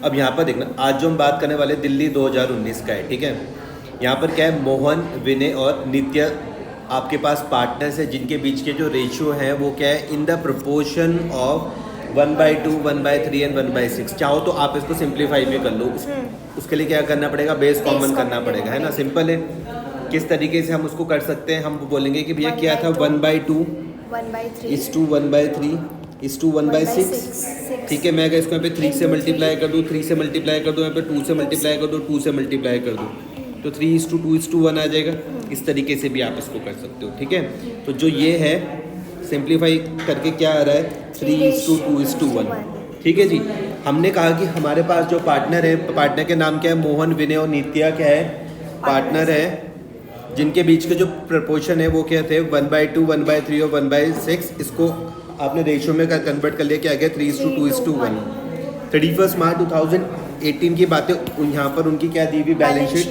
अब यहाँ पर देखना, आज जो हम बात करने वाले दिल्ली 2019 का है, ठीक है। यहाँ पर क्या है, मोहन, विनय और नित्य आपके पास पार्टनर्स है जिनके बीच के जो रेशियो हैं वो क्या है, in the proportion of 1/2, 1/3 and 1/6। चाहो तो आप इसको सिंप्लीफाई भी कर लो। उसके लिए क्या करना पड़ेगा, बेस कॉमन करना पड़ेगा, है ना। सिंपल है। किस तरीके से हम उसको कर सकते हैं, हम बोलेंगे कि भैया क्या था, 1/2 इज टू 1/3 इज टू 1/6। ठीक है, मैं अगर इसको यहाँ पे 3 से मल्टीप्लाई कर दूँ, 3 से मल्टीप्लाई कर दूँ, यहाँ पे 2 से मल्टीप्लाई कर दूँ, 2 से मल्टीप्लाई कर दूँ, तो 3:2:1 आ जाएगा। इस तरीके से भी आप इसको कर सकते हो, ठीक है। तो जो ये है सिंप्लीफाई करके क्या आ रहा है, 3:2:1। ठीक है जी। हमने कहा कि हमारे पास जो पार्टनर है, पार्टनर के नाम क्या है, मोहन, विनय और नित्या क्या है, पार्टनर है जिनके बीच के जो प्रपोर्शन है वो क्या थे, 1/2, 1/3 और 1/6। इसको आपने रेशियो में कन्वर्ट कर लिया, क्या आ गया, 3:2:1। 31 मार्च 2018 की बातें यहाँ पर उनकी क्या दी हुई, बैलेंस शीट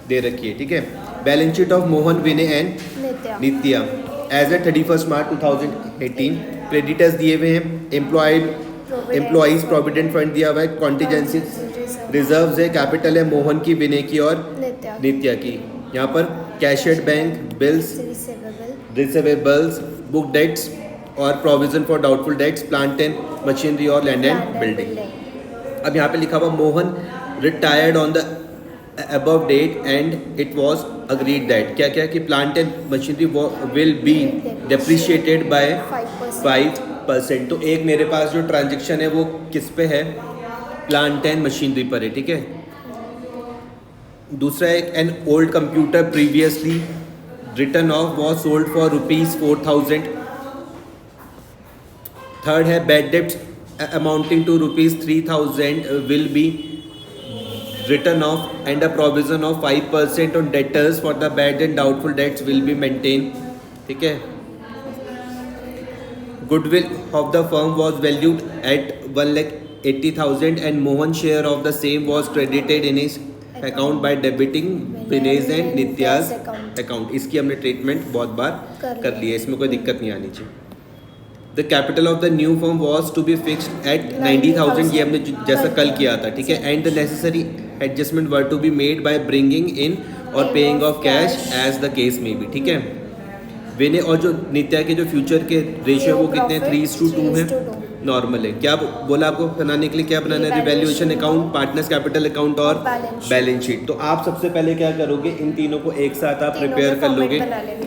दे रखी है, ठीक है। Balance sheet of Mohan, Vinay and Nitya as a 31 March 2018। Creditors दिए हुए हैं, एम्प्लॉइज प्रोविडेंट फंड दिया हुआ है, कॉन्टीजेंसी रिजर्व्स है, कैपिटल है मोहन की, विनय की और नित्या की। यहाँ पर cash at bank, bills, receivables, book debts और provision for doubtful debts, plant and machinery और लैंड एंड बिल्डिंग। अब यहाँ पे लिखा हुआ Mohan retired on the above date and it was agreed that क्या क्या कि plant and machinery will be depreciated by 5%। तो एक मेरे पास जो ट्रांजेक्शन है वो किस पे है, प्लांट एंड मशीनरी पर है, ठीक है। दूसरा है an old computer previously written off was sold for ₹4,000। Third है bad debts amounting to ₹3,000 will be written off and a provision of 5% on debtors for the bad and doubtful debts will be maintained। ठीक है। Goodwill of the firm was valued at 1,80,000 and Mohan's share of the same was credited in his account by debiting Vinay's and Nitya's account। इसकी हमने treatment बहुत बार कर ली है, इसमें कोई दिक्कत नहीं आनी चाहिए। The capital of the new firm was to be fixed at 90,000, ये हमने जैसा कल किया था, ठीक है। And the necessary adjustment were to be made by bringing in और paying off cash as the case में भी, ठीक है। विनय और जो नित्या के जो फ्यूचर के रेशियो वो कितने, 3:2 हैं, नॉर्मल है। क्या बोला आपको बनाने के लिए, क्या बनाना है, revaluation account, partners capital account और बैलेंस शीट। तो आप सबसे पहले क्या करोगे, इन तीनों को एक साथ आप प्रिपेयर कर लोगे।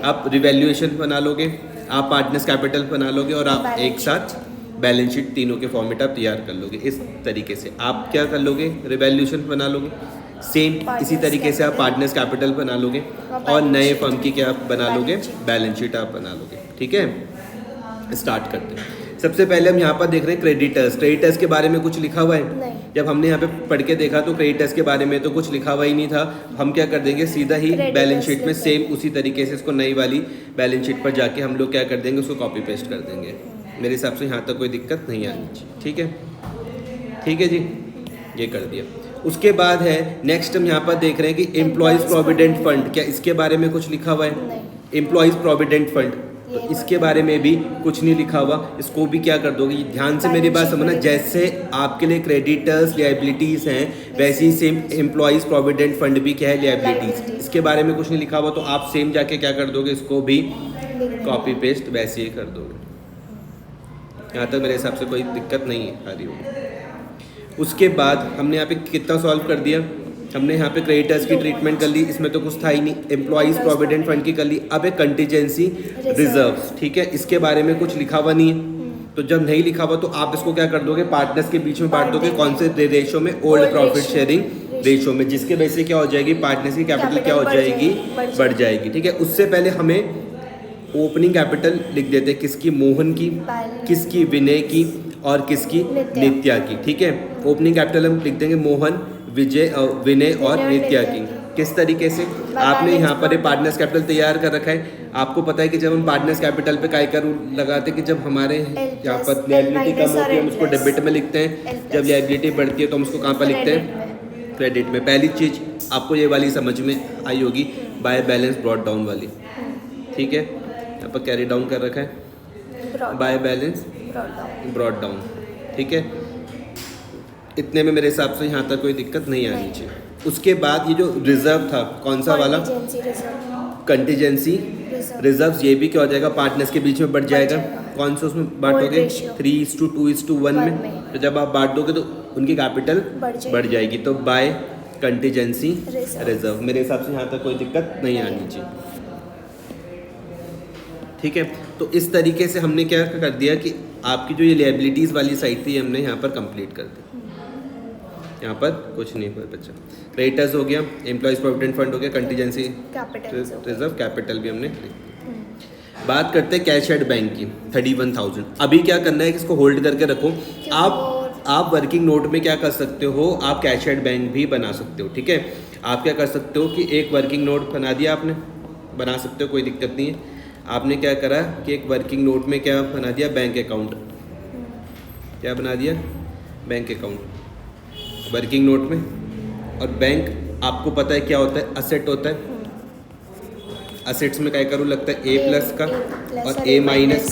आप रिवैल्यूएशन बना लोगे, आप पार्टनर्स कैपिटल बना लोगे और आप एक साथ बैलेंस शीट तीनों के फॉर्मेट आप तैयार कर लोगे। इस तरीके से आप क्या कर लोगे, रिवैल्यूएशन बना लोगे। सेम इसी तरीके से आप पार्टनर्स कैपिटल बना लोगे और नए फर्म की क्या बना लोगे, बैलेंस शीट आप बना लोगे, ठीक है। स्टार्ट करते हैं। सबसे पहले हम यहाँ पर देख रहे हैं क्रेडिटर्स। क्रेडिटर्स के बारे में कुछ लिखा हुआ है, जब हमने यहाँ पे पढ़ के देखा तो क्रेडिटर्स के बारे में तो कुछ लिखा हुआ ही नहीं था। हम क्या कर देंगे, सीधा ही बैलेंस शीट में सेम उसी तरीके से इसको नई वाली बैलेंस शीट पर जाके हम लोग क्या कर देंगे, उसको कॉपी पेस्ट कर देंगे। मेरे हिसाब से यहाँ तक कोई दिक्कत नहीं आनी चाहिए, ठीक है। ठीक है जी, ये कर दिया। उसके बाद है नेक्स्ट हम यहाँ पर देख रहे हैं कि एम्प्लॉयज़ प्रोविडेंट फंड, क्या इसके बारे में कुछ लिखा हुआ है, एम्प्लॉयज़ प्रोविडेंट फंड, तो इसके बारे में भी कुछ नहीं लिखा हुआ। इसको भी क्या कर दोगे, ध्यान से मेरी बात समझना, जैसे आपके लिए क्रेडिटर्स लायबिलिटीज़ हैं वैसे ही सेम एम्प्लॉयज़ प्रोविडेंट फंड भी क्या है, लायबिलिटीज़। इसके बारे में कुछ नहीं लिखा हुआ तो आप सेम जाके क्या कर दोगे, इसको भी कॉपी पेस्ट वैसे ही कर दोगे। यहाँ तक मेरे हिसाब से कोई दिक्कत नहीं है आ रही होगी। उसके बाद हमने यहाँ पे कितना सॉल्व कर दिया, हमने यहाँ पे क्रेडिटर्स की ट्रीटमेंट कर ली, इसमें तो कुछ था ही नहीं। एम्प्लॉइज़ प्रोविडेंट फंड की कर ली। अब एक कंटीजेंसी रिजर्व्स, ठीक है, इसके बारे में कुछ लिखा हुआ नहीं है। तो जब नहीं लिखा हुआ तो आप इसको क्या कर दोगे, पार्टनर्स के बीच में बांट दोगे। कौन से रेशो में, ओल्ड प्रॉफिट शेयरिंग रेशो में, जिसके वजह से क्या हो जाएगी, पार्टनर्स की कैपिटल क्या हो जाएगी, बढ़ जाएगी, ठीक है। उससे पहले हमें ओपनिंग कैपिटल लिख देते, किसकी, मोहन की, किसकी, विनय की और किसकी, नित्या की, ठीक है। ओपनिंग कैपिटल हम लिख देंगे मोहन, विनय और नित्या की। किस तरीके से, आपने यहाँ पर पार्टनर्स कैपिटल तैयार कर रखा है। आपको पता है कि जब हम पार्टनर्स कैपिटल पे काय कर लगाते हैं कि जब हमारे यहाँ पर लायबिलिटी कम होती है हम उसको डेबिट में लिखते हैं, जब लायबिलिटी बढ़ती है तो हम उसको कहाँ पर लिखते हैं, क्रेडिट में। पहली चीज़ आपको ये वाली समझ में आई होगी, बाय बैलेंस ब्रॉट डाउन वाली, ठीक है। यहाँ पर कैरी डाउन कर रखा है, बाय बैलेंस ब्रॉट डाउन, ठीक है। इतने में मेरे हिसाब से यहाँ तक कोई दिक्कत नहीं आनी चाहिए। उसके बाद ये जो रिजर्व था कौन सा वाला, कंटीजेंसी रिजर्व्स, ये भी क्या हो जाएगा, पार्टनर्स के बीच में बढ़ जाएगा। कौन सा उसमें बांटोगे, 3:2:1 में। तो जब आप बांट दोगे तो उनकी कैपिटल बढ़ जाएगी। तो बाय कंटीजेंसी रिजर्व, मेरे हिसाब से यहाँ तक कोई दिक्कत नहीं आनी चाहिए। ठीक है, तो इस तरीके से हमने क्या कर दिया कि आपकी जो ये लायबिलिटीज़ वाली साइड थी हमने यहाँ पर कंप्लीट कर दी। यहाँ पर कुछ नहीं हुआ बच्चा। क्रेडिटर्स हो गया, एम्प्लॉयज़ प्रोविडेंट फंड हो गया, कंटीजेंसी रिजर्व, कैपिटल भी हमने। बात करते हैं कैश एट बैंक की, 31,000। अभी क्या करना है कि इसको होल्ड करके रखो। आप वर्किंग नोट में क्या कर सकते हो, आप कैश एट बैंक भी बना सकते हो। ठीक है, आप क्या कर सकते हो कि एक वर्किंग नोट बना दिया आपने, बना सकते हो, कोई दिक्कत नहीं है। आपने क्या करा कि एक वर्किंग नोट में क्या बना दिया, बैंक अकाउंट। क्या बना दिया, बैंक अकाउंट वर्किंग नोट में। और बैंक आपको पता है क्या होता है, असेट होता है। असेट्स में क्या करूँ लगता है A+ का और A-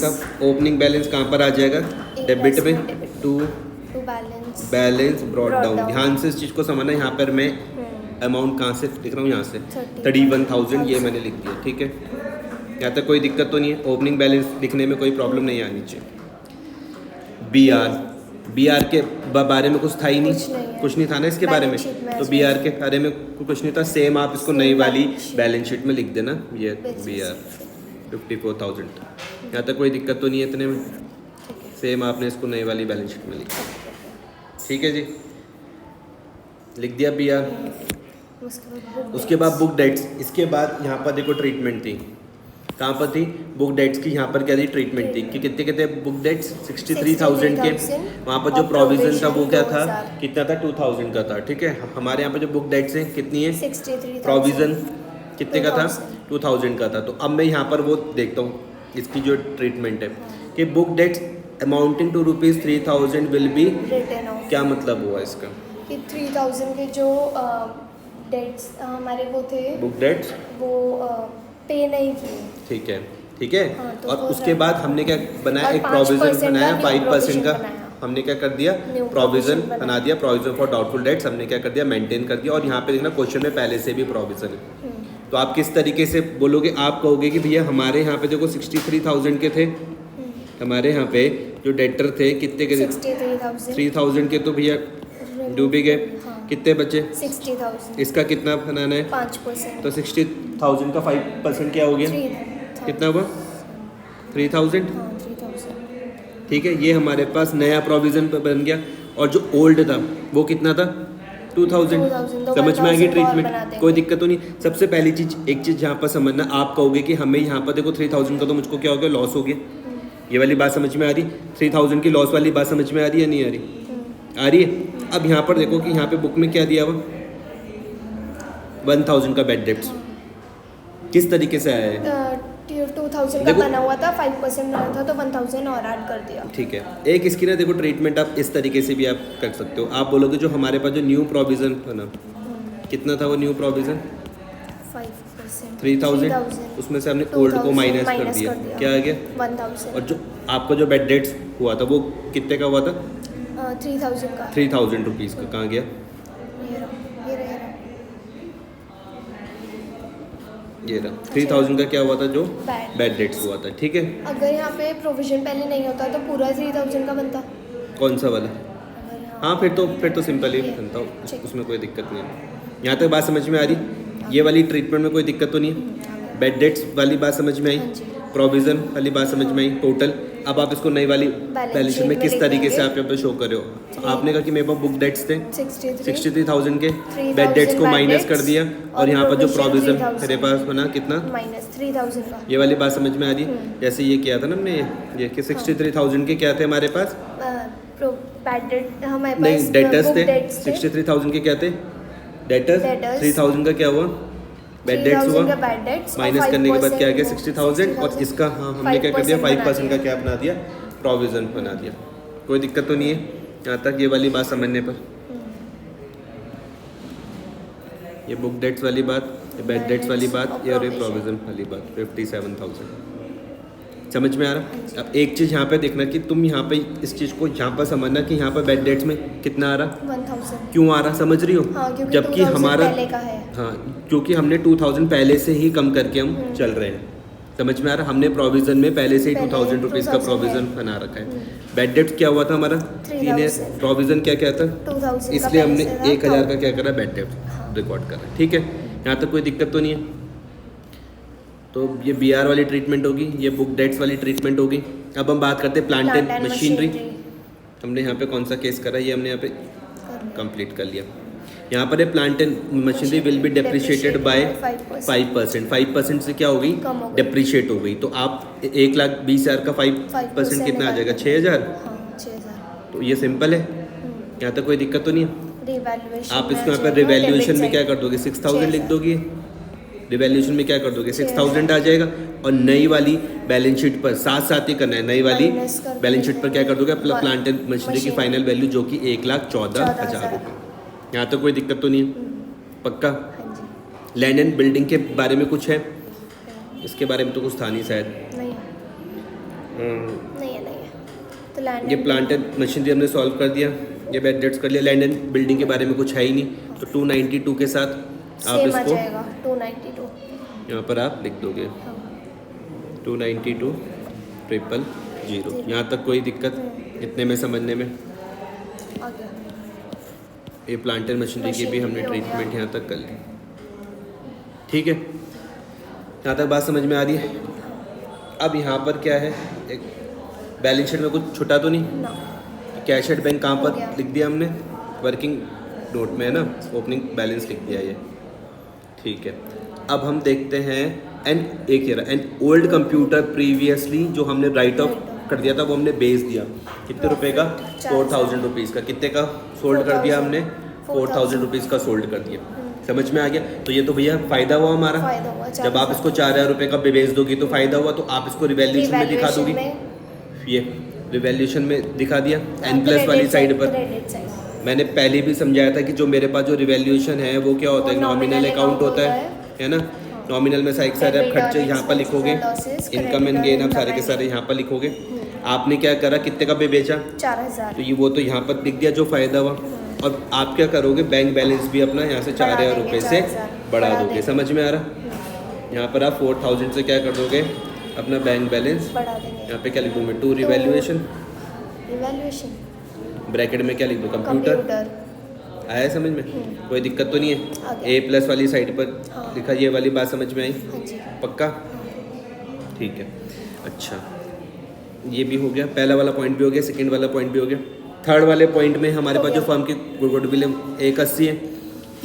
का। ओपनिंग बैलेंस कहाँ पर आ जाएगा, डेबिट में, टू बैलेंस ब्रॉट डाउन। ध्यान से इस चीज़ को समझना, यहाँ पर मैं अमाउंट कहाँ से लिख रहा हूँ, यहाँ से 31,000 ये मैंने लिख दिया। ठीक है, यहाँ तक कोई दिक्कत तो नहीं है, ओपनिंग बैलेंस लिखने में कोई प्रॉब्लम नहीं आनी चाहिए। BR के बारे में कुछ था ही नहीं, कुछ नहीं था ना इसके बारे में, तो BR के बारे में कुछ नहीं था। सेम आप इसको नई वाली बैलेंस शीट में लिख देना, ये BR 54,000। यहाँ तक कोई दिक्कत तो नहीं है इतने में, सेम आपने इसको नई वाली बैलेंस शीट में लिखा। ठीक है जी, लिख दिया BR। उसके बाद बुक डेट्स, इसके बाद यहाँ पर देखो ट्रीटमेंट थी, कहाँ पर थी, बुक डेट्स की। यहाँ पर क्या थी, ट्रीटमेंट थी कि कितने कितने बुक डेट्स, 63,000 के। वहाँ पर जो प्रोविज़न था वो क्या था, कितना था, 2,000 का था। ठीक है, हमारे यहाँ पर जो बुक डेट्स हैं कितनी है, 63,000। प्रोविज़न कितने का था, 2,000 का था। तो अब मैं यहाँ पर वो देखता हूँ इसकी जो ट्रीटमेंट है कि book debts amounting to ₹3,000 will be written off. क्या मतलब हुआ इसका, कि 3,000 के जो डेट्स हमारे वो थे, बुक डेट्स वो पे नहीं किए। ठीक है, ठीक है। हाँ, तो और उसके बाद हमने क्या बनाया, एक प्रोविजन बनाया 5% का। हमने क्या कर दिया, प्रोविजन बना दिया, प्रोविजन फॉर डाउटफुल डेट्स हमने क्या कर दिया, मेंटेन कर दिया। और यहाँ पे देखना क्वेश्चन में पहले से भी प्रोविजन है। तो आप किस तरीके से बोलोगे, आप कहोगे कि भैया हमारे यहाँ पे देखो 63,000 के थे, हमारे यहाँ पे जो डेटर थे कितने के, 3,000 के, तो भैया डूबी गए। कितने बचे, 60,000। इसका कितना बनाना है, 5%। तो 60,000 का 5% क्या हो गया, कितना हुआ, 3,000। ठीक है, ये हमारे पास नया प्रोविज़न बन गया। और जो ओल्ड था वो कितना था, 2,000। समझ में आएगी ट्रीटमेंट, कोई दिक्कत तो नहीं। सबसे पहली चीज़, एक चीज़ यहाँ पर समझना, आप कहोगे कि हमें यहाँ पर देखो 3,000 का तो मुझको क्या हो गया, लॉस हो गया। ये वाली बात समझ में आ रही, 3,000 की लॉस वाली बात समझ में आ रही है, नहीं आ रही, आ रही है। अब यहाँ पर देखो कि यहाँ पे बुक में क्या दिया हुआ, 1,000 का बैड डेट्स। किस तरीके से आया है, 2,000 का बना हुआ था, 5% बना था, तो 1,000 और ऐड कर दिया। ठीक है, एक इसकी ना देखो ट्रीटमेंट आप इस तरीके से भी आप कर सकते हो। आप बोलोगे जो हमारे पास जो न्यू प्रोविज़न बना, कितना था वो न्यू प्रोविज़न, 3,000। उसमें से हमने ओल्ड को माइनस कर दिया, क्या आ गया, 1,000। और जो आपका जो बैड डेट्स हुआ था वो कितने का हुआ था, 3,000 का, 3,000 रुपीज़ का। कहाँ गया, ये रहा 3,000 का क्या हुआ था, जो बैड डेट्स हुआ था। ठीक है, अगर यहाँ पे प्रोविजन पहले नहीं होता तो पूरा 3,000 का बनता, कौन सा वाला, हाँ फिर तो सिंपल ही बनता हो, उसमें कोई दिक्कत नहीं है। यहाँ तक बात समझ में आ रही, ये वाली ट्रीटमेंट में कोई दिक्कत तो नहीं है। बैड डेट्स वाली बात समझ में आई, प्रोविज़न वाली बात समझ में आई, टोटल। अब आप इसको नई वाली बैलेंस शीट में किस तरीके से आप यहाँ पे शो कर रहे हो। आपने कहा कि मेरे पास बुक डेट्स थे 63,000 के, बैड डेट्स को माइनस कर दिया, और यहाँ पर जो प्रोविज़न मेरे पास बना कितना, -3,000 का। ये वाली बात समझ में आ रही, जैसे ये किया था ना हमने, ये कि 63,000 के क्या थे हमारे पास, बैड डेट हमारे पास नहीं, डेटर्स थे। 63,000 के क्या थे, डेटर्स। 3,000 का क्या हुआ, बैड डेट्स हुआ, माइनस करने के बाद क्या गया, 60,000। और इसका हाँ हमने क्या कर दिया, 5% का क्या बना दिया, प्रोविज़न बना दिया। कोई दिक्कत तो नहीं है यहाँ तक, ये वाली बात समझने पर। ये बुक डेट्स वाली बात, ये बैड डेट्स वाली बात, ये और ये प्रोविज़न वाली बात, 57,000। समझ में आ रहा? अब एक चीज़ यहाँ पे देखना कि तुम यहाँ पे इस चीज़ को यहाँ पर समझना कि यहाँ पर बैड डेट्स में कितना आ रहा, 1000। क्यों आ रहा, समझ रही हो? हाँ, क्योंकि जबकि 2000 हमारा पहले का है। हाँ, क्योंकि हमने 2000 पहले से ही कम करके हम चल रहे हैं। समझ में आ रहा? हमने प्रोविजन में पहले से ही 2000 रुपीज़ का 2000 प्रोविजन है। बना रखा है। बैड डेट्स क्या हुआ था हमारा? 3000 प्रोविजन क्या क्या था, 2000 इसलिए हमने का पैसे 1000 था। का क्या करा, बैड डेट्स रिकॉर्ड करा। ठीक है, यहाँ तक कोई दिक्कत तो नहीं है? तो ये BR वाली ट्रीटमेंट होगी, ये बुक डेट्स वाली ट्रीटमेंट होगी। अब हम बात करते हैं plant Plant and and machinery. machinery। हमने यहाँ पे कौन सा केस करा, ये हमने यहाँ पे कंप्लीट कर लिया। यहाँ पर है plant and machinery will be depreciated by 5%। 5% से क्या हो गई, कम हो गई। डेप्रिशिएट हो गई। तो आप 1,20,000 का 5% कितना आ जाएगा, 6,000। हाँ, 6000। तो ये सिंपल है, यहाँ तक कोई दिक्कत तो नहीं है? रिवैल्यूएशन आप इसको यहाँ पर रिवैल्यूएशन में क्या कर दोगे, 6000 लिख दोगे। रिवैल्यूएशन में क्या कर दोगे, 6000 आ जाएगा। और नई वाली बैलेंस शीट पर साथ साथ ही करना है, नई वाली माइनस कर बैलेंस शीट पर क्या कर दोगे, वन- प्लांट एंड मशीनरी की फाइनल वैल्यू जो कि 1,14,000 होगी। यहाँ तक कोई दिक्कत तो नहीं है? पक्का? हाँ जी। लैंड एंड बिल्डिंग के बारे में कुछ है? इसके बारे में तो कुछ था नहीं शायद। नहीं है, नहीं है, नहीं है। तो लैंड ये प्लांट एंड मशीनरी हमने सॉल्व कर दिया, ये बैड डेट्स कर लिया। लैंड एंड बिल्डिंग के बारे में कुछ है ही नहीं। तो 292 के साथ आप सेम आ इसको जाएगा 292। यहाँ पर आप लिख दोगे हाँ। 292,000। यहाँ तक कोई दिक्कत इतने में समझने में? आ गया। ये प्लांट एंड मशीनरी की भी हमने मशीनरी हो गया। ट्रीटमेंट यहाँ तक कर ली। ठीक है, यहाँ तक बात समझ में आ रही है? अब यहाँ पर क्या है, एक बैलेंस शीट में कुछ छुटा तो नहीं? ना। कैश एट बैंक कहाँ हो पर गया। लिख दिया हमने, वर्किंग नोट में है ना, ओपनिंग बैलेंस लिख दिया ये। ठीक है, अब हम देखते हैं एन ओल्ड कंप्यूटर प्रीवियसली जो हमने राइट ऑफ कर दिया था वो हमने बेच दिया। कितने रुपए का, 4000 रुपीज़ का। कितने का सोल्ड कर दिया हमने, 4000 रुपीज़ का सोल्ड कर दिया। समझ में आ गया? तो ये तो भैया फ़ायदा हुआ हमारा। फायदा हुआ। जब आप इसको 4000 रुपये का बेच दोगी तो फ़ायदा हुआ। तो आप इसको रिवैल्यूएशन में दिखा दोगी, ये रिवैल्यूएशन में दिखा दिया एन प्लस वाली साइड पर। Credit side. मैंने पहले भी समझाया था कि जो मेरे पास जो रिवैल्यूएशन है वो क्या होता है, वो नॉमिनल nominal अकाउंट account होता है ना। नॉमिनल में सारे सारे आप खर्चे यहाँ पर लिखोगे, इनकम एंड गेन आप सारे के सारे यहाँ पर लिखोगे। आपने क्या करा, कितने का पे बेचा, 4000। तो ये वो तो यहाँ पर लिख दिया जो फ़ायदा हुआ। और आप क्या करोगे, बैंक बैलेंस भी अपना यहाँ से 4000 रुपये से बढ़ा दोगे। समझ में आ रहा? यहाँ पर आप 4000 से क्या कर दोगे, अपना बैंक बैलेंस बढ़ा देंगे। यहाँ पे क्या लिख दूँ मैं, टू रिवैल्यूएशन, रिवैल्यूएशन ब्रैकेट में क्या लिख दूँ, कंप्यूटर। कंप्यूटर। आया समझ में? कोई दिक्कत तो नहीं है? आ गया। ए प्लस वाली साइड पर हाँ। लिखा, ये वाली बात समझ में आई? हाँ जी। पक्का? ठीक है, अच्छा ये भी हो गया, पहला वाला पॉइंट भी हो गया, सेकंड वाला पॉइंट भी हो गया। थर्ड वाले पॉइंट में हमारे पास जो फर्म की गुडविल है 180 है।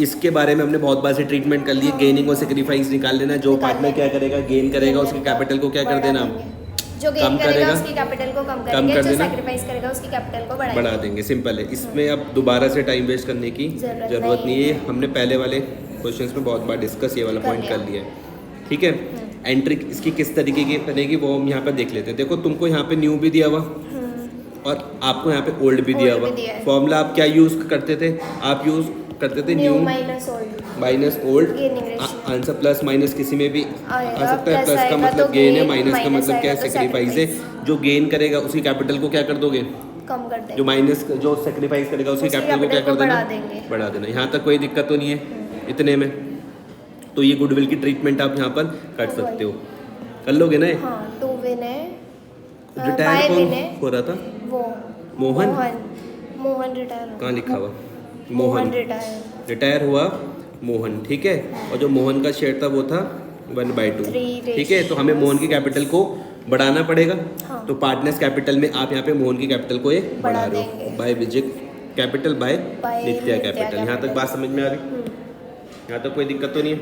इसके बारे में हमने बहुत बार से ट्रीटमेंट कर ली है। गेनिंग और सेक्रीफाइस निकाल लेना, जो पार्टनर क्या करेगा, गेन करेगा, उसके कैपिटल को क्या कर देना, जो कम गेन करेगा करेगा, उसकी कैपिटल को कम कम करेंगे, कर जो देना, सैक्रिफाइस करेगा उसकी कैपिटल को बढ़ा बढ़ाएंगे। देंगे। सिंपल है, इसमें अब दोबारा से टाइम वेस्ट करने की जरूरत नहीं है। हमने पहले वाले क्वेश्चंस में बहुत बार डिस्कस ये वाला पॉइंट कर लिया है। ठीक है, एंट्री इसकी किस तरीके की बनेगी वो हम यहाँ पर देख लेते हैं। देखो तुमको यहाँ पे न्यू भी दिया हुआ और आपको यहाँ पे ओल्ड भी दिया Old हुआ। भी दिया है। फॉर्मूला आप क्या यूज़ करते थे, आप यूज़ करते थे new minus old. Minus old. Gaining ratio। Answer plus minus किसी में भी आ आएगा, सकता है। plus प्लस का आएगा मतलब तो गेन है, gain, माइनस का minus मतलब क्या है, आएगा तो सेक्रीफाइस है। जो गेन करेगा उसकी कैपिटल को क्या कर दोगे, कम कर देंगे। जो माइनस जो सेक्रीफाइस करेगा उसकी उसकी कैपिटल को क्या capital कर को देना, बढ़ा देंगे। बढ़ा देना। यहाँ तक कोई दिक्कत तो नहीं है इतने में। तो ये गुडविल की ट्रीटमेंट आप यहाँ पर कर सकते हो, कर लोगे ना। हाँ, 2 विन है। रिटायर by कौन win है। हो रहा था, वो मोहन? मोहन रिटायर हो कहाँ लिखा हुआ, मोहन मोहन रिटायर। रिटायर हुआ मोहन। ठीक है, और जो मोहन का शेयर था वो था 1/2। 3 ठीक है, तो हमें मोहन की कैपिटल को बढ़ाना पड़ेगा। हाँ। तो पार्टनर्स कैपिटल में आप यहाँ पे मोहन की कैपिटल को एक बढ़ा बढ़ा रहे हो, देंगे। By Vijay capital by By Nitya Nitya capital. यहाँ तक capital। बात समझ में आ रही? यहाँ तक कोई दिक्कत तो नहीं है?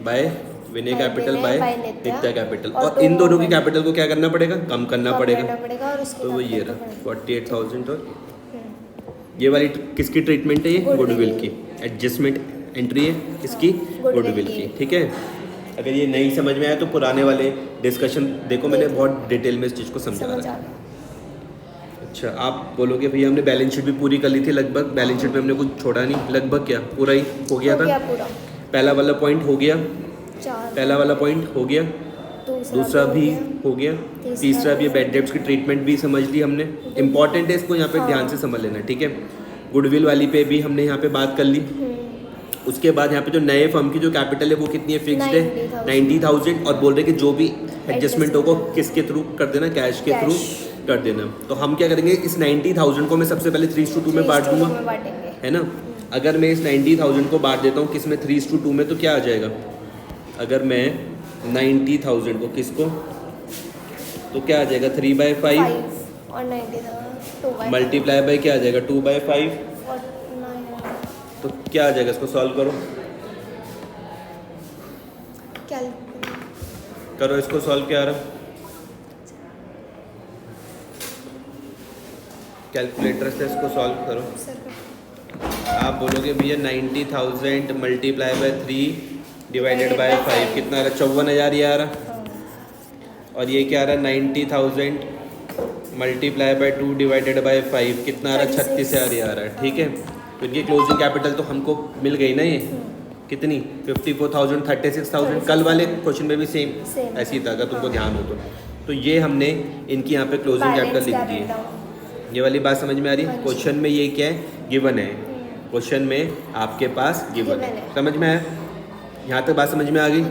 By Vinay By capital Vinay, by by Nitya. Nitya capital. और और इन दोनों की मोहन। कैपिटल को क्या करना पड़ेगा, कम करना कम पड़ेगा। करना पड़ेगा और उसकी तो वो ये capital को रहा बढ़ाएंगे। 48,000। और ये वाली किसकी ट्रीटमेंट है, ये Goodwill गुडविल की एडजस्टमेंट एंट्री है इसकी, Goodwill गुडविल की। की। ठीक है, अगर ये नहीं समझ में आया तो पुराने वाले डिस्कशन देखो, मैंने बहुत डिटेल में इस चीज़ को समझा समझ रहा आ है। गया। अच्छा, आप बोलोगे भैया हमने बैलेंस शीट भी पूरी कर ली थी लगभग, बैलेंस शीट में हमने कुछ छोड़ा नहीं, लगभग क्या पूरा ही हो गया हो गया था। पूरा। पहला वाला पॉइंट हो गया, 4 पहला वाला पॉइंट हो गया। दूसरा भी हो गया, तीसरा भी बैड डेब्ट्स की ट्रीटमेंट भी समझ ली हमने। इंपॉर्टेंट है, इसको यहाँ पे ध्यान से समझ लेना, ठीक है। गुडविल वाली पे भी हमने यहाँ पे बात कर ली। उसके बाद यहाँ पे जो नए फर्म की जो कैपिटल है वो कितनी है, फिक्स्ड है 90,000, और बोल रहे कि जो भी एडजस्टमेंट होगा किसके थ्रू कर देना, कैश के थ्रू कर देना। तो हम क्या करेंगे, इस 90,000 को मैं सबसे पहले 3:2 में बांट दूंगा, है ना। अगर मैं इस 90,000 को बांट देता हूँ किस में, 3:2 में, तो क्या आ जाएगा, अगर मैं 90,000 को किसको, तो क्या आ जाएगा 3/5 और 90 मल्टीप्लाई बाय क्या आ जाएगा 2/5, तो क्या आ जाएगा, इसको सॉल्व करो, करो इसको सॉल्व, क्या आ रहा, कैलकुलेटर से इसको सॉल्व करो। आप बोलोगे भैया 90,000 मल्टीप्लाई बाय 3 डिवाइडेड बाय 5 कितना आ रहा, 54,000 ये आ रहा, और ये क्या आ रहा 90,000 मल्टीप्लाई बाय 2 डिवाइडेड बाय 5 कितना आ रहा, 36,000 ये आ रहा है, ठीक है। तो इनकी क्लोजिंग कैपिटल तो हमको मिल गई ना, ये कितनी 54,000 36,000। कल वाले क्वेश्चन में भी सेम ऐसी ही था, अगर तुमको ध्यान हो तो ये हमने इनकी यहाँ पे क्लोजिंग कैपिटल लिख दी है। ये वाली बात समझ में आ रही है। क्वेश्चन में ये क्या है, गिवन है, क्वेश्चन में आपके पास गिवन है, समझ में आया, यहाँ तक बात समझ में आ गई,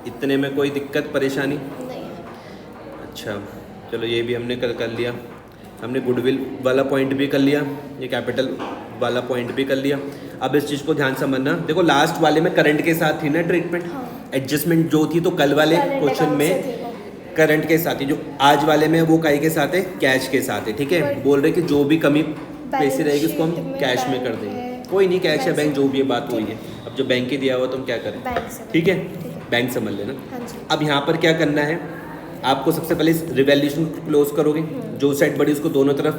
इतने में कोई दिक्कत परेशानी नहीं। अच्छा चलो, ये भी हमने कर लिया, हमने गुडविल वाला पॉइंट भी कर लिया, ये कैपिटल वाला पॉइंट भी कर लिया। अब इस चीज़ को ध्यान समझना, देखो लास्ट वाले में करंट के साथ थी ना ट्रीटमेंट, एडजस्टमेंट जो थी, तो कल वाले क्वेश्चन में करंट के साथ ही, जो आज वाले में वो काई के साथ है, कैश के साथ है, ठीक है। बोल रहे कि जो भी कमी पैसे रहेगी उसको हम कैश में कर देंगे, कोई नहीं, कैश या बैंक जो भी है, बात वही है। अब जो बैंक ही दिया हुआ तो हम क्या करें, ठीक है, बैंक समझ लेना। अब यहाँ पर क्या करना है, आपको सबसे पहले रिवैल्यूएशन क्लोज करोगे, जो साइड बड़ी उसको दोनों तरफ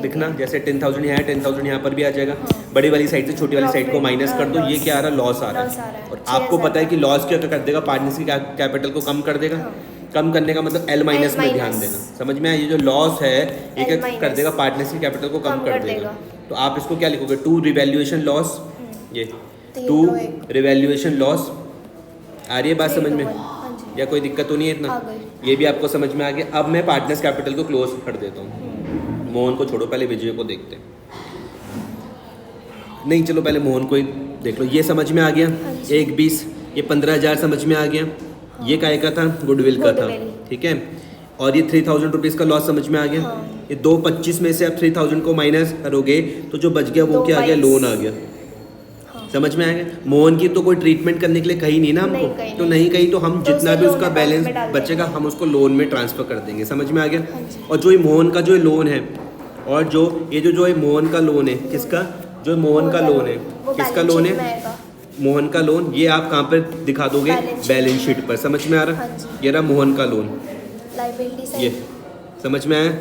लिखना, जैसे 10,000 यहाँ है 10,000 यहाँ पर भी आ जाएगा, बड़ी वाली साइड से छोटी वाली साइड को माइनस कर दो, ये क्या आ रहा है, लॉस आ रहा है। और आपको पता है कि लॉस क्या कर देगा, पार्टनर्स की कैपिटल को कम कर देगा, कम करने का मतलब L- में ध्यान देना, समझ में आया। ये जो लॉस है ये क्या कर देगा, पार्टनर्स की कैपिटल को कम कर देगा। तो आप इसको क्या लिखोगे, 2 रिवैल्यूएशन लॉस, ये 2 रिवैल्यूएशन लॉस। आ रही है बात समझ में, या कोई दिक्कत तो नहीं है इतना, ये भी आपको समझ में आ गया। अब मैं पार्टनर्स कैपिटल को क्लोज कर देता हूँ, मोहन को छोड़ो, पहले विजय को देखते हैं। नहीं चलो पहले मोहन को ही देख लो, ये समझ में आ गया, 1,20, ये 15,000 समझ में आ गया, ये काय का था, गुडविल का था, ठीक है। और ये 3,000 रुपीज़ का लॉस समझ में आ गया। ये 2,25 में से आप 3,000 को माइनस करोगे तो जो बच गया वो क्या आ गया, लोन आ गया, समझ में आएगा। मोहन की तो कोई ट्रीटमेंट करने के लिए कही नहीं ना हमको, तो नहीं कही, तो हम जितना भी उसका बैलेंस बचेगा हम उसको लोन में ट्रांसफ़र कर देंगे, समझ में आ गया। और जो ये मोहन का जो लोन है, और जो ये जो ये मोहन का लोन है, किसका, जो मोहन का लोन है, किसका लोन है, मोहन का लोन, ये आप कहाँ पर दिखा दोगे, बैलेंस शीट पर, समझ में आ रहा, ये रहा मोहन का लोन, ये समझ में आया,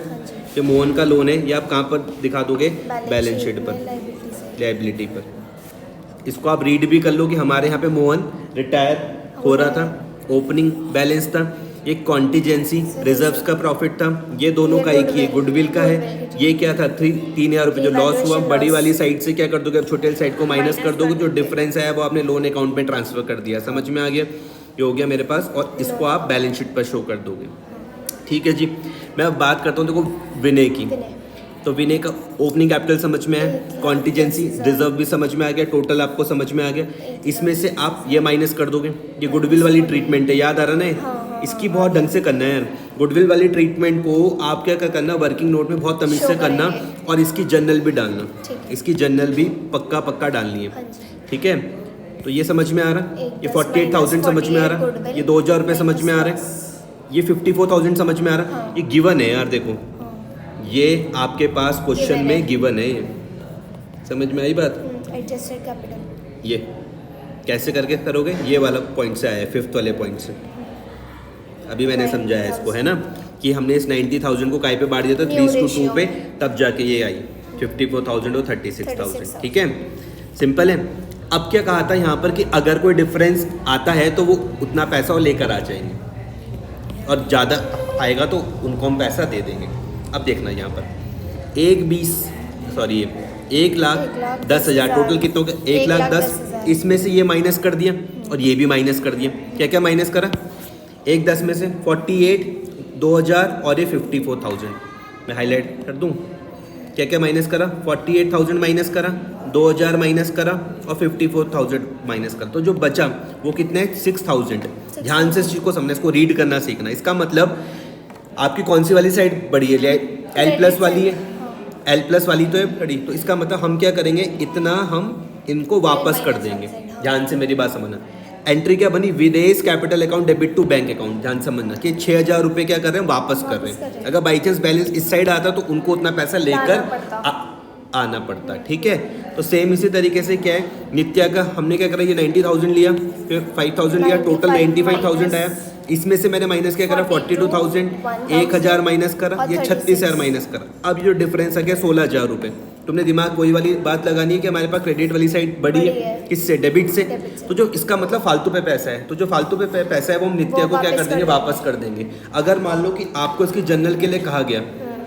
जो मोहन का लोन है ये आप कहाँ पर दिखा दोगे, बैलेंस शीट पर, लायबिलिटी पर। इसको आप रीड भी कर लो कि हमारे यहाँ पे मोहन रिटायर हो रहा था, ओपनिंग बैलेंस था, ये कॉन्टीजेंसी रिजर्व्स का प्रॉफिट था, ये दोनों का एक ही गुडविल का है, ये क्या था 3,000 रुपये जो लॉस हुआ, बड़ी वाली साइड से क्या कर दोगे, अब छोटी वाली साइड को माइनस कर दोगे, जो डिफरेंस है वो आपने लोन अकाउंट में ट्रांसफर कर दिया, समझ में आ गया, ये हो गया मेरे पास, और इसको आप बैलेंस शीट पर शो कर दोगे, ठीक है जी। मैं अब बात करता हूँ देखो विनय की, तो विनय का ओपनिंग कैपिटल समझ में आया, कॉन्टीजेंसी रिजर्व भी समझ में आ गया, टोटल आपको समझ में आ गया, इसमें से आप ये माइनस कर दोगे, ये गुडविल वाली ट्रीटमेंट है, याद आ रहा ना, इसकी बहुत ढंग से करना है यार, गुडविल वाली ट्रीटमेंट को आप क्या करना, वर्किंग नोट में बहुत तमीज से करना, और इसकी जर्नल भी डालना, इसकी जर्नल भी पक्का डालनी है, ठीक है। तो ये समझ में आ रहा, ये 48,000 समझ में आ रहा, ये 2,000 रुपये समझ में आ रहा है, ये 54,000 समझ में आ रहा, ये गिवन है यार, देखो ये आपके पास क्वेश्चन में गिवन है, ये समझ में आई बात। एडजस्टेड कैपिटल ये कैसे करके करोगे, ये वाला पॉइंट से आया है, 5th वाले पॉइंट से, अभी मैंने समझाया इसको, है ना, कि हमने इस 90,000 को काय पे बांट दिया था, 3:2 पे, तब जाके ये आई 54,000 और 36,000, ठीक है, सिंपल है। अब क्या कहा था यहाँ पर कि अगर कोई डिफरेंस आता है तो वो उतना पैसा वो लेकर आ जाएंगे, और ज़्यादा आएगा तो उनको हम पैसा दे देंगे। अब देखना यहाँ पर 1,10,000 टोटल कितना हो गया, 1,10,000, इसमें से ये माइनस कर दिया और ये भी माइनस कर दिया, क्या क्या माइनस करा, एक 10 में से 48, 2000 और ये 54,000 मैं हाईलाइट कर दूँ। क्या क्या माइनस करा? 48,000 माइनस करा, 2000 माइनस करा और 54,000 माइनस करा, तो जो बचा वो कितने है? 6,000। ध्यान से इस चीज़ को समझना, इसको रीड करना सीखना। इसका मतलब आपकी कौन सी वाली साइड बड़ी है? एल प्लस वाली है, एल प्लस वाली तो है बड़ी, तो इसका मतलब हम क्या करेंगे? इतना हम इनको वापस कर देंगे। ध्यान से मेरी बात समझना। एंट्री क्या बनी? विदेश capital account debit to bank account. ध्यान समझना कि 6,000 रुपये क्या कर रहे हैं? वापस कर रहे हैं। अगर बाई चांस बैलेंस इस साइड आता तो उनको उतना पैसा लेकर आना पड़ता। ठीक है, तो सेम इसी तरीके से क्या है, नित्या का हमने क्या करा? ये 90,000 लिया, फिर 5,000 लिया, टोटल 95,000 आया। इसमें से मैंने माइनस क्या करा? 42,000, 1,000 माइनस करा, ये 36,000 माइनस करा। अब जो डिफरेंस आ गया 16,000 रुपये। तुमने दिमाग वही वाली बात लगानी है कि हमारे पास क्रेडिट वाली साइड बड़ी है, किससे? डेबिट से। तो जो इसका मतलब फालतू पे पैसा है, तो जो फालतू पे पैसा है वो हम नित्या को क्या कर देंगे? वापस कर देंगे। अगर मान लो कि आपको इसकी जनरल के लिए कहा गया,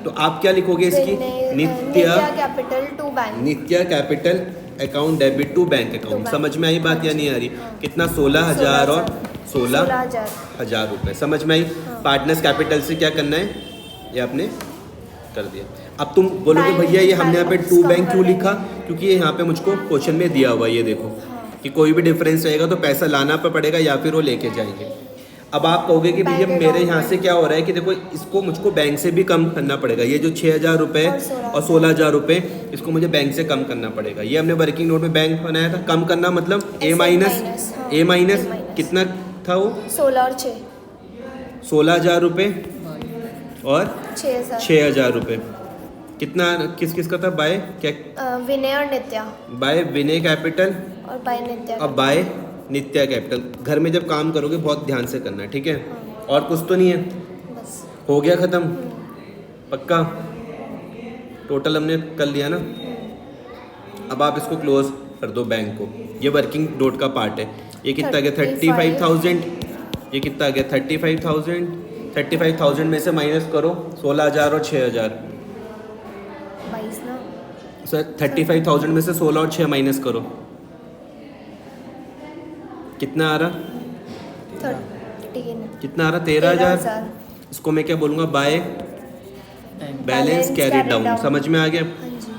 तो आप क्या लिखोगे इसकी? Nitya capital to bank, Nitya capital account debit to bank account. समझ में आई बात या नहीं आ रही? कितना? 16,000 और 16,000 रुपये। समझ में आई? पार्टनर्स कैपिटल से क्या करना है ये आपने कर दिया। अब तुम बोलोगे भैया ये हमने यहाँ पे टू बैंक क्यों लिखा? क्योंकि ये यहाँ पे मुझको क्वेश्चन में दिया हुआ है, ये देखो कि कोई भी डिफरेंस रहेगा तो पैसा लाना पड़ेगा या फिर वो लेके जाएंगे। अब आप कहोगे कि भैया मेरे यहाँ से क्या हो रहा है कि देखो इसको मुझको बैंक से भी कम करना पड़ेगा। ये जो 6,000 रुपये और 16,000 रुपये इसको मुझे बैंक से कम करना पड़ेगा। ये हमने वर्किंग नोट में बैंक बनाया था। कम करना मतलब ए माइनस कितना था वो? 16,000 रुपये और 6,000 रुपये। कितना किस किस का था? बाय क्या? विनय और नित्या। बाय विनय कैपिटल और बाय नित्या। अब बाय नित्या कैपिटल। घर में जब काम करोगे बहुत ध्यान से करना है, ठीक है? और कुछ तो नहीं है? बस हो गया ख़त्म? पक्का? टोटल हमने कर लिया ना? अब आप इसको क्लोज कर दो बैंक को। ये वर्किंग नोट का पार्ट है। ये कितना गया? 35,000। ये कितना गया? 35,000। 35,000 में से माइनस करो 16,000 और 6,000। 22 ना सर 35,000 में से 16 और 6 माइनस करो, कितना आ रहा? 13। कितना आ रहा? 13,000। इसको मैं क्या बोलूँगा? By balance carry down. समझ में आ गया?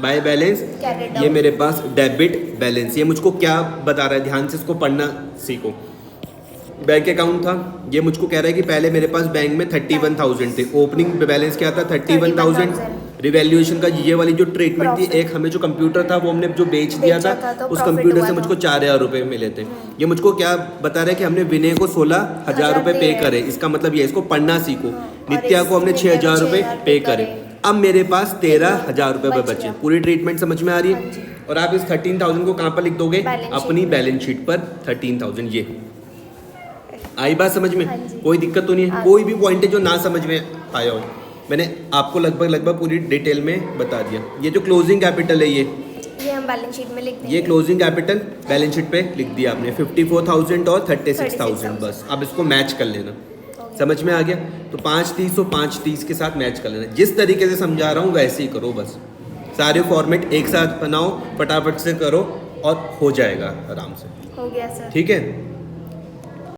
बाय बैलेंस ये मेरे पास डेबिट बैलेंस। ये मुझको क्या बता रहा है? ध्यान से इसको पढ़ना सीखो। बैंक अकाउंट था, ये मुझको कह रहा है कि पहले मेरे पास बैंक में 31,000 थे। ओपनिंग बैलेंस क्या था? 31,000। रिवैल्यूएशन का ये वाली जो ट्रीटमेंट थी, एक हमें जो कंप्यूटर था वो हमने जो बेच दिया था, उस कंप्यूटर से मुझको 4,000 रुपये मिले थे। ये मुझको क्या बता रहा है कि हमने विनय को 16,000 रुपये पे करे। इसका मतलब ये, इसको पढ़ना सीखो। नित्या को हमने 6,000 रुपये पे करे। अब मेरे पास 13,000 रुपये बचे। पूरी ट्रीटमेंट समझ में आ रही है? और आप इस 13,000 को कहाँ पर लिख दोगे? अपनी बैलेंस शीट पर 13,000। ये आई बात समझ में? कोई दिक्कत तो नहीं है? कोई भी पॉइंट है जो ना समझ में आया हो? मैंने आपको लगभग पूरी डिटेल में बता दिया। ये जो क्लोजिंग कैपिटल है ये हम बैलेंस शीट में लिख देंगे। ये क्लोजिंग कैपिटल बैलेंस शीट पे लिख दिया आपने 54,000 और 36,000। बस अब इसको मैच कर लेना। समझ में आ गया? तो 530 और 530 के साथ मैच कर लेना। जिस तरीके से समझा रहा हूँ वैसे ही करो। बस सारे फॉर्मेट एक साथ बनाओ, फटाफट से करो और हो जाएगा आराम से। हो गया सर। ठीक है?